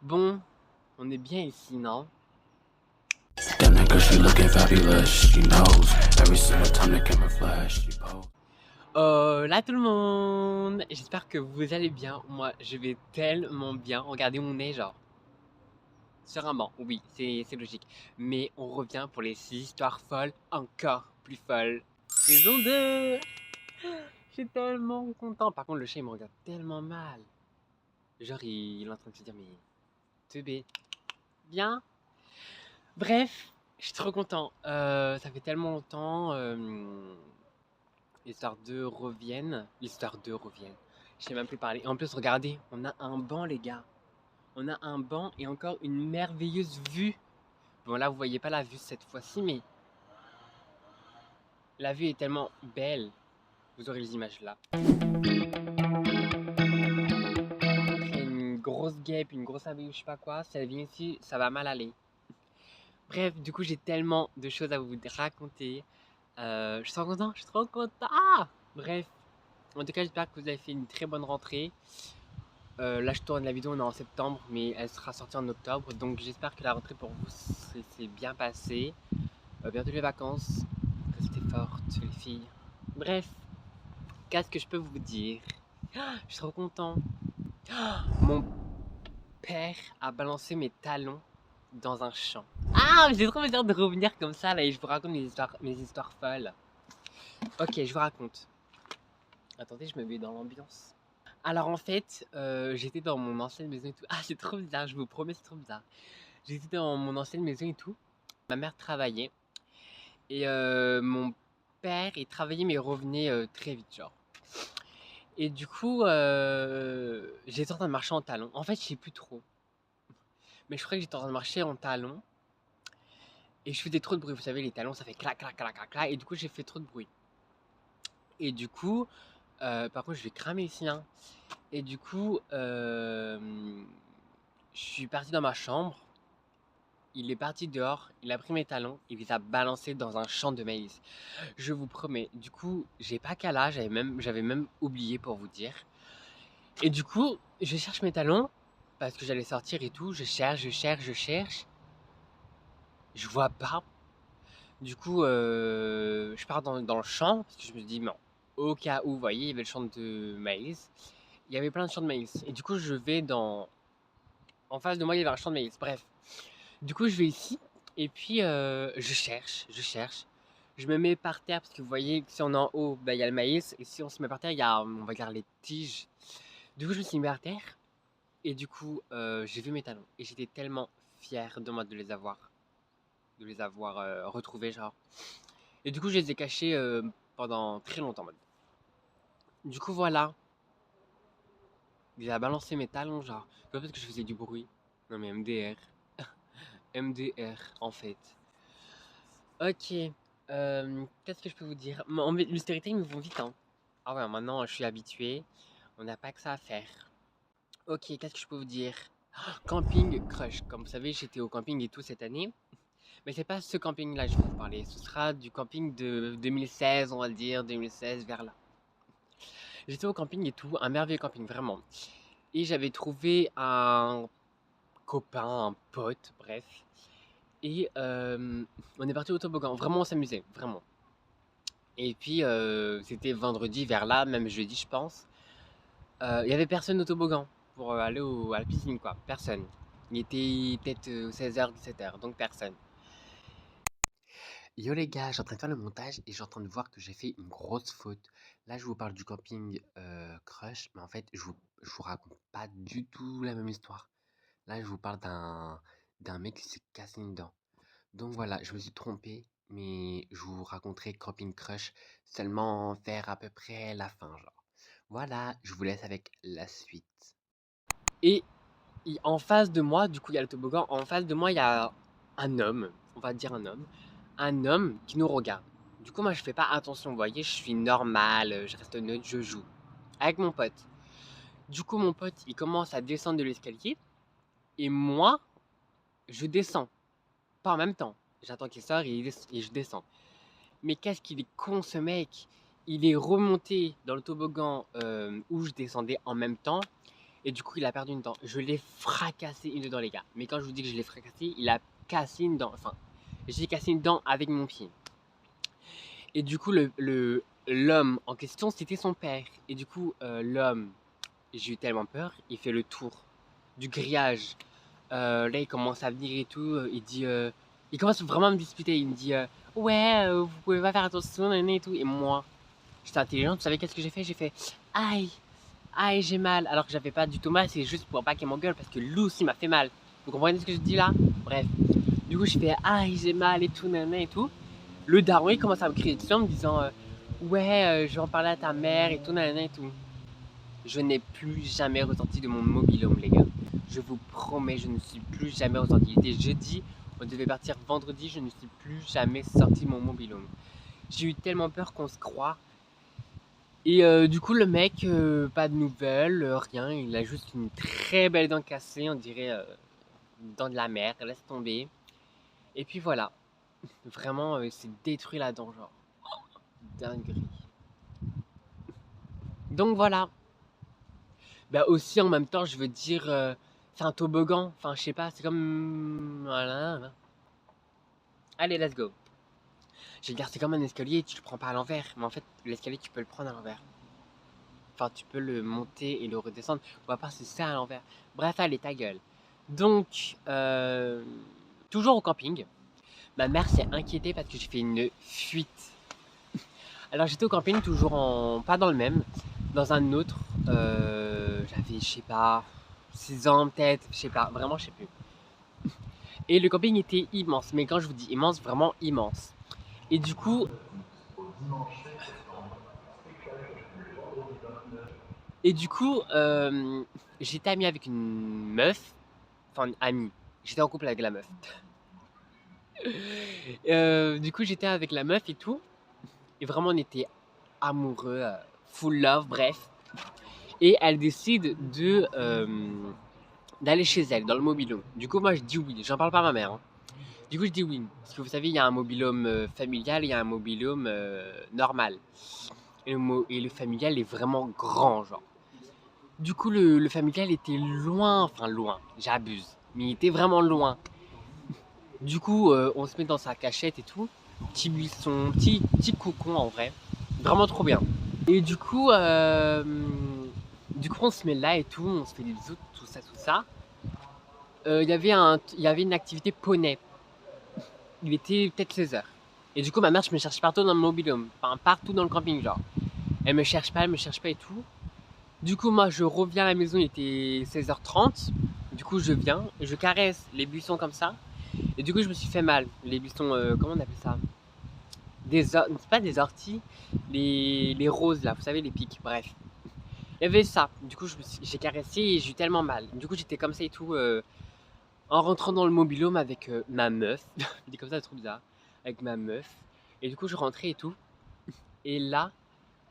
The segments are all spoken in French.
Bon, on est bien ici, non? That nigga, she looking fabulous. She knows every single time the camera flash, she pose. Là tout le monde! J'espère que vous allez bien. Moi, je vais tellement bien. Regardez mon nez, genre. Sur un banc, oui, c'est logique. Mais on revient pour les 6 histoires folles, encore plus folles. Saison 2! Je suis tellement content. Par contre, le chat, il me regarde tellement mal. Genre, il est en train de se dire, mais... Teubé. Bien? Bref, je suis trop content. Ça fait tellement longtemps. L'histoire 2 reviennent. L'histoire 2 reviennent. Je sais même plus parler. En plus, regardez, on a un banc, les gars. On a un banc et encore une merveilleuse vue. Bon, là, vous voyez pas la vue cette fois-ci, mais la vue est tellement belle. Vous aurez les images là. Après une grosse guêpe, une grosse abeille ou je sais pas quoi, si elle vient ici, ça va mal aller. Bref, du coup, j'ai tellement de choses à vous raconter. Je suis trop content, je suis trop content. Ah, bref, en tout cas, j'espère que vous avez fait une très bonne rentrée. Là, je tourne la vidéo, on est en septembre, mais elle sera sortie en octobre. Donc, j'espère que la rentrée pour vous s'est bien passée. Bientôt les vacances. Restez fortes, les filles. Bref, qu'est-ce que je peux vous dire? Je suis trop content. Mon père a balancé mes talons dans un champ. Ah, j'ai trop envie de revenir comme ça là et je vous raconte mes histoires folles. Ok, je vous raconte. Attendez, je me mets dans l'ambiance. Alors en fait, j'étais dans mon ancienne maison et tout. Ah, c'est trop bizarre, je vous promets, c'est trop bizarre. J'étais dans mon ancienne maison et tout. Ma mère travaillait et mon père, il travaillait mais il revenait très vite, genre. Et du coup, j'étais en train de marcher en talons. En fait, je sais plus trop. Mais je crois que j'étais en train de marcher en talons et je faisais trop de bruit. Vous savez, les talons, ça fait clac, clac, clac, clac, clac. Et du coup, j'ai fait trop de bruit. Et du coup, par contre, je vais cramer ici, hein. Et du coup, je suis parti dans ma chambre. Il est parti dehors, il a pris mes talons, il les a balancés dans un champ de maïs. Je vous promets. Du coup, j'ai pas qu'à là, j'avais même oublié pour vous dire. Et du coup, je cherche mes talons parce que j'allais sortir et tout. Je cherche, je cherche, je cherche. Je vois pas. Du coup, je pars dans le champ parce que je me dis, non, au cas où, vous voyez, il y avait le champ de maïs. Il y avait plein de champs de maïs. Et du coup, je vais dans. En face de moi, il y avait un champ de maïs. Bref. Du coup, je vais ici et puis je cherche, je cherche. Je me mets par terre parce que vous voyez que si on est en haut, bah, il y a le maïs et si on se met par terre, il y a, on va dire, les tiges. Du coup, je me suis mis par terre et du coup, j'ai vu mes talons et j'étais tellement fier de moi de les avoir retrouvés, genre. Et du coup, je les ai cachés pendant très longtemps. Mode. Du coup, voilà, il a balancé mes talons, genre. Peut-être que je faisais du bruit. Non, mais MDR. MDR, en fait. Ok. Qu'est-ce que je peux vous dire? Le storytelling, ils vont vite, hein. Ah ouais, maintenant, je suis habitué. On n'a pas que ça à faire. Ok, qu'est-ce que je peux vous dire? Camping Crush. Comme vous savez, j'étais au camping et tout cette année. Mais c'est pas ce camping-là que je vais vous parler. Ce sera du camping de 2016, on va dire, 2016 vers là. J'étais au camping et tout, un merveilleux camping, vraiment. Et j'avais trouvé un copain, un pote, bref. Et on est parti au toboggan. Vraiment, on s'amusait, vraiment. Et puis, c'était vendredi vers là, même jeudi, je pense. Il y avait personne au toboggan pour aller à la piscine, quoi. Personne. Il était peut-être 16h, 17h, donc personne. Yo les gars, je suis en train de faire le montage et je suis en train de voir que j'ai fait une grosse faute. Là, je vous parle du camping Crush, mais en fait, je vous raconte pas du tout la même histoire. Là, je vous parle d'un mec qui s'est cassé une dent. Donc voilà, je me suis trompé, mais je vous raconterai Camping Crush seulement vers à peu près la fin, genre. Voilà, je vous laisse avec la suite. Et en face de moi, du coup, il y a le toboggan. En face de moi, il y a un homme, on va dire un homme qui nous regarde. Du coup, moi, je fais pas attention, vous voyez, je suis normal, je reste neutre, je joue avec mon pote. Du coup, mon pote, il commence à descendre de l'escalier et moi, je descends. Pas en même temps. J'attends qu'il sorte et je descends. Mais qu'est-ce qu'il est con ce mec! Il est remonté dans le toboggan où je descendais en même temps. Et du coup, il a perdu une dent. Je l'ai fracassé une dent, les gars. Mais quand je vous dis que je l'ai fracassé, il a cassé une dent. Enfin, j'ai cassé une dent avec mon pied. Et du coup, l'homme en question, c'était son père. Et du coup, l'homme, j'ai eu tellement peur, il fait le tour du grillage. Là, il commence à venir et tout. Il dit, il commence vraiment à me disputer. Il me dit, ouais, vous pouvez pas faire attention, nanana et tout. Et moi, j'étais intelligent. Vous savez qu'est-ce que j'ai fait? J'ai fait, aïe, aïe, j'ai mal. Alors que j'avais pas du tout mal. C'est juste pour pas qu'il m'engueule parce que lui aussi m'a fait mal. Vous comprenez ce que je dis là? Bref. Du coup, je fais, aïe, j'ai mal et tout, nanana et tout. Le daron, il commence à me crier dessus en me disant, ouais, je vais en parler à ta mère et tout, nanana et tout. Je n'ai plus jamais ressorti de mon mobil-home, les gars. Je vous promets, je ne suis plus jamais ressorti. Il était jeudi, on devait partir vendredi, je ne suis plus jamais sorti de mon mobil-home. J'ai eu tellement peur qu'on se croit. Et du coup, le mec, pas de nouvelles, rien. Il a juste une très belle dent cassée, on dirait une dent de la mer, laisse tomber. Et puis voilà. Vraiment, c'est détruit la dent, genre. Dinguerie. Donc voilà. Bah aussi en même temps, je veux dire, c'est un toboggan. Enfin, je sais pas, c'est comme voilà. Allez, let's go. J'ai dire, c'est comme un escalier, tu le prends pas à l'envers. Mais en fait, l'escalier, tu peux le prendre à l'envers. Enfin, tu peux le monter et le redescendre. Ou à part, c'est ça à l'envers. Bref, allez, ta gueule. Donc, toujours au camping. Ma mère s'est inquiétée parce que j'ai fait une fuite. Alors, j'étais au camping, toujours en. Pas dans le même, dans un autre. J'avais, je sais pas, 6 ans peut-être, je sais pas, vraiment, je sais plus. Et le camping était immense, mais quand je vous dis immense, vraiment immense. Et du coup, j'étais ami avec une meuf, enfin amie. J'étais en couple avec la meuf. Du coup, j'étais avec la meuf et tout, et vraiment on était amoureux, full love, bref. Et elle décide d'aller chez elle dans le mobil-home. Du coup, moi je dis oui, j'en parle pas à ma mère, hein. Du coup, je dis oui. Parce que vous savez, il y a un mobil-home familial et il y a un mobil-home normal. Et le familial est vraiment grand, genre. Du coup, le familial était loin, enfin loin, j'abuse. Mais il était vraiment loin. Du coup, on se met dans sa cachette et tout. Petit buisson, petit cocon en vrai. Vraiment trop bien. Et du coup, on se met là et tout. On se fait des bisous, tout ça, tout ça. Il y avait une activité poney. Il était peut-être 16h. Et du coup, ma mère, je me cherche partout dans le mobil-home. Enfin, partout dans le camping, genre. Elle me cherche pas et tout. Du coup, moi, je reviens à la maison, il était 16h30. Du coup, je viens et je caresse les buissons comme ça. Et du coup, je me suis fait mal. Les buissons, comment on appelle ça? C'est pas des orties, les roses là, vous savez, les pics, bref. Il y avait ça. Du coup, j'ai caressé et j'ai eu tellement mal. Du coup, j'étais comme ça et tout, en rentrant dans le mobil-home avec ma meuf. Je dis comme ça, c'est trop bizarre. Avec ma meuf. Et du coup, je rentrais et tout. Et là,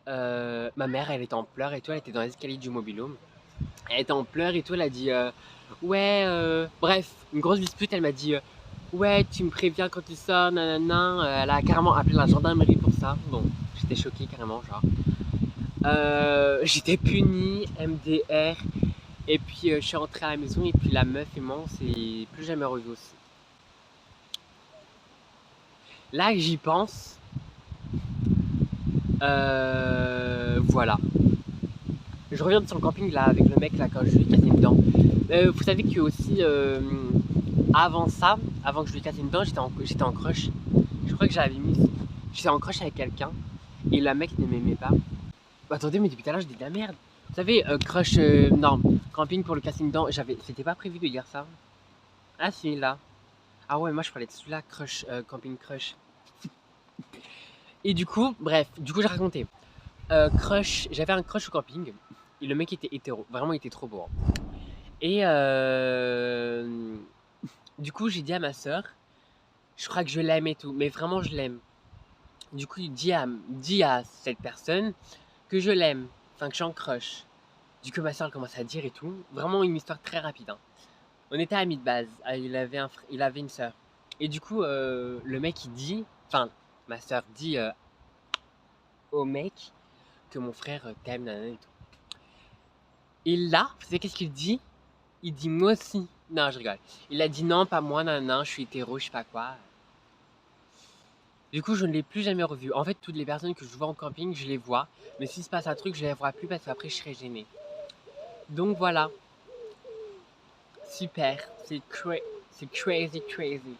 ma mère, elle était en pleurs et tout, elle était dans l'escalier du mobil-home. Elle était en pleurs et tout, elle a dit ouais, bref, une grosse dispute, elle m'a dit ouais, tu me préviens quand tu sors, nanana. Elle a carrément appelé la gendarmerie pour ça. Bon, j'étais choquée carrément, genre. J'étais punie, MDR, et puis je suis rentrée à la maison et puis la meuf et moi, on s'est plus jamais revus aussi. Là que j'y pense, voilà. Je reviens sur le camping là avec le mec là quand je lui ai cassé une dent. Vous savez que aussi avant ça, avant que je lui casse une dent, j'étais en crush. Je crois que j'avais mis. J'étais en crush avec quelqu'un et le mec ne m'aimait pas. Bah, attendez, mais depuis tout à l'heure je dis de la merde. Vous savez, crush, non, camping pour le casser une dent, c'était pas prévu de dire ça. Ah si, là. Ah ouais, moi je parlais de celui-là, crush, camping crush. Et du coup, bref, j'ai raconté. Crush, j'avais un crush au camping et le mec était hétéro, vraiment il était trop beau, hein. Et du coup, j'ai dit à ma soeur, je crois que je l'aime et tout, mais vraiment je l'aime. Du coup, il dit à cette personne que je l'aime, enfin que je suis en crush. Du coup, ma soeur commence à dire et tout. Vraiment une histoire très rapide, hein. On était amis de base. Ah, il avait une soeur. Et du coup, le mec il dit, enfin, ma soeur dit au mec que mon frère t'aime, nanana et tout. Et là, vous savez qu'est-ce qu'il dit? Il dit moi aussi. Non, je rigole. Il a dit non, pas moi, non, je suis hétéro, je sais pas quoi. Du coup, je ne l'ai plus jamais revu. En fait, toutes les personnes que je vois en camping, je les vois. Mais s'il se passe un truc, je les vois plus parce qu'après, je serai gênée. Donc voilà. Super. C'est crazy, crazy.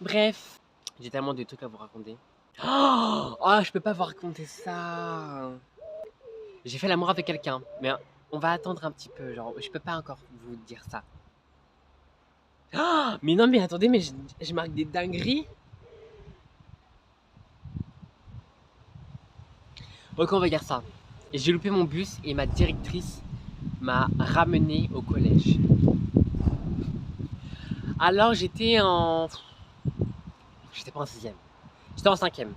Bref. J'ai tellement de trucs à vous raconter. Oh, je peux pas vous raconter ça. J'ai fait l'amour avec quelqu'un. Mais on va attendre un petit peu. Genre, je peux pas encore vous dire ça. Oh, mais non, mais attendez, mais je marque des dingueries. Ok, on va dire ça. J'ai loupé mon bus et ma directrice m'a ramené au collège. Alors j'étais en... J'étais pas en 6ème. J'étais en 5ème.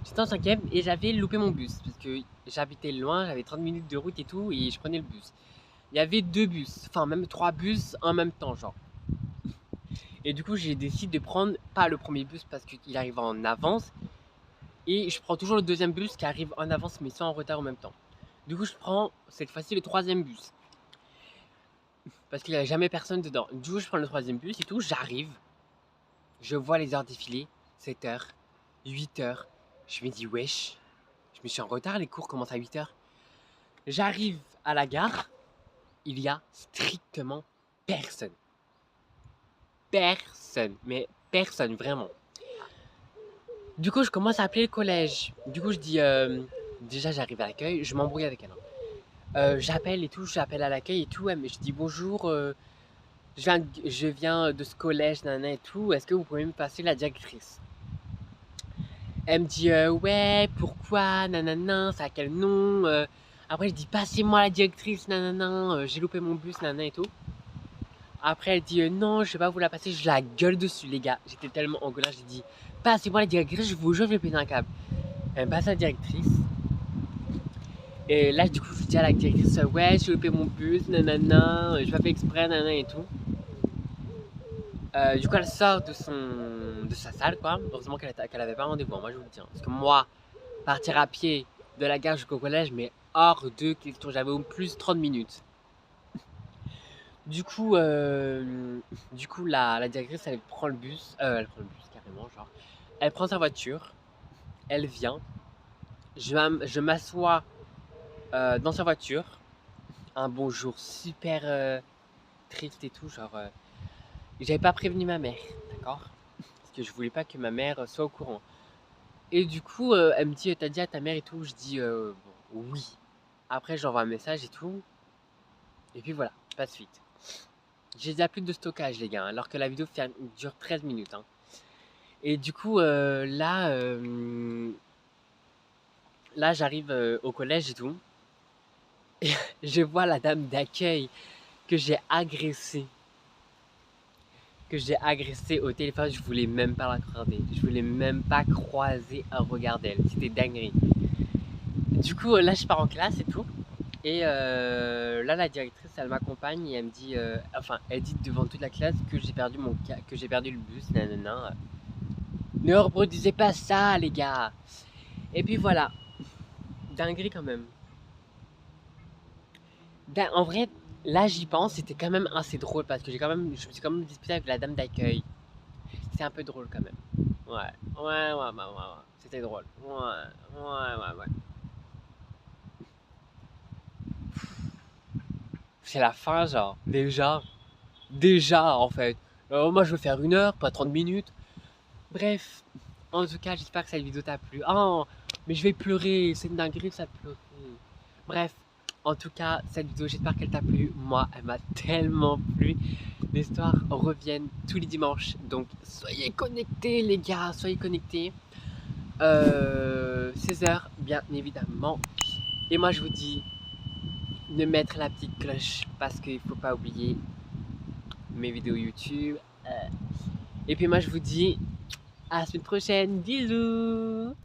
J'étais en 5ème et j'avais loupé mon bus. Parce que j'habitais loin, j'avais 30 minutes de route et tout. Et je prenais le bus. Il y avait 2 bus. Enfin même 3 bus en même temps genre. Et du coup j'ai décidé de prendre pas le premier bus parce qu'il arrive en avance. Et je prends toujours le deuxième bus qui arrive en avance mais sans en retard en même temps. Du coup je prends cette fois-ci le 3ème bus. Parce qu'il n'y a jamais personne dedans. Du coup je prends le 3ème bus et tout, j'arrive. Je vois les heures défiler, 7h, 8h. Je me dis wesh, je me suis en retard, les cours commencent à 8h. J'arrive à la gare, il y a strictement personne. Personne, mais personne vraiment. Du coup, je commence à appeler le collège. Du coup, je dis, déjà j'arrive à l'accueil, je m'embrouille avec elle. J'appelle et tout, j'appelle à l'accueil et tout, mais je dis bonjour, je viens de ce collège, nanana et tout, est-ce que vous pouvez me passer la directrice? Elle me dit, ouais, pourquoi, nanana, c'est à quel nom? Après, je dis, passez-moi la directrice, nanana, j'ai loupé mon bus, nanana et tout. Après, elle dit, non, je vais pas vous la passer, je la gueule dessus, les gars. J'étais tellement en colère, j'ai dit, passez-moi la directrice, je vous jure, je vais péter un câble. Elle me passe la directrice. Et là, du coup, je dis à la directrice, ouais, j'ai loupé mon bus, nanana, j'ai pas fait exprès, nanana et tout. Du coup, elle sort de sa salle, quoi. Heureusement qu'elle avait pas rendez-vous, moi je vous le dis. Parce que moi, partir à pied de la gare jusqu'au collège, mais hors de question, j'avais au plus 30 minutes. Du coup, la directrice, elle prend le bus carrément, genre. Elle prend sa voiture, elle vient, je m'assois dans sa voiture. Un bonjour super triste et tout, genre. J'avais pas prévenu ma mère, d'accord? Parce que je voulais pas que ma mère soit au courant. Et du coup, elle me dit, t'as dit à ta mère et tout? Je dis, bon, oui. Après, j'envoie un message et tout. Et puis voilà, pas de suite. J'ai déjà plus de stockage, les gars, alors que la vidéo dure 13 minutes. Hein. Et du coup, là, j'arrive au collège et tout. Et je vois la dame d'accueil que j'ai agressée. Au téléphone, je voulais même pas la regarder. Je voulais même pas croiser un regard d'elle. C'était dinguerie. Du coup, là, je pars en classe et tout. Et là, la directrice, elle m'accompagne et elle me dit, elle dit devant toute la classe que j'ai perdu le bus, nanana. Ne reproduisez pas ça, les gars. Et puis voilà, dinguerie quand même. En vrai, là, j'y pense, c'était quand même assez drôle parce que je me suis quand même disputé avec la dame d'accueil. C'est un peu drôle quand même. Ouais. C'était drôle. Ouais. C'est la fin, genre. Déjà, en fait. Moi, je veux faire 1 heure, pas 30 minutes. Bref. En tout cas, j'espère que cette vidéo t'a plu. Oh, mais je vais pleurer. C'est une dinguerie, ça pleurer. Bref. En tout cas, cette vidéo, j'espère qu'elle t'a plu. Moi, elle m'a tellement plu. Les histoires reviennent tous les dimanches. Donc, soyez connectés, les gars. Soyez connectés. 16h, bien évidemment. Et moi, je vous dis de mettre la petite cloche parce qu'il ne faut pas oublier mes vidéos YouTube. Et puis moi, je vous dis à la semaine prochaine. Bisous!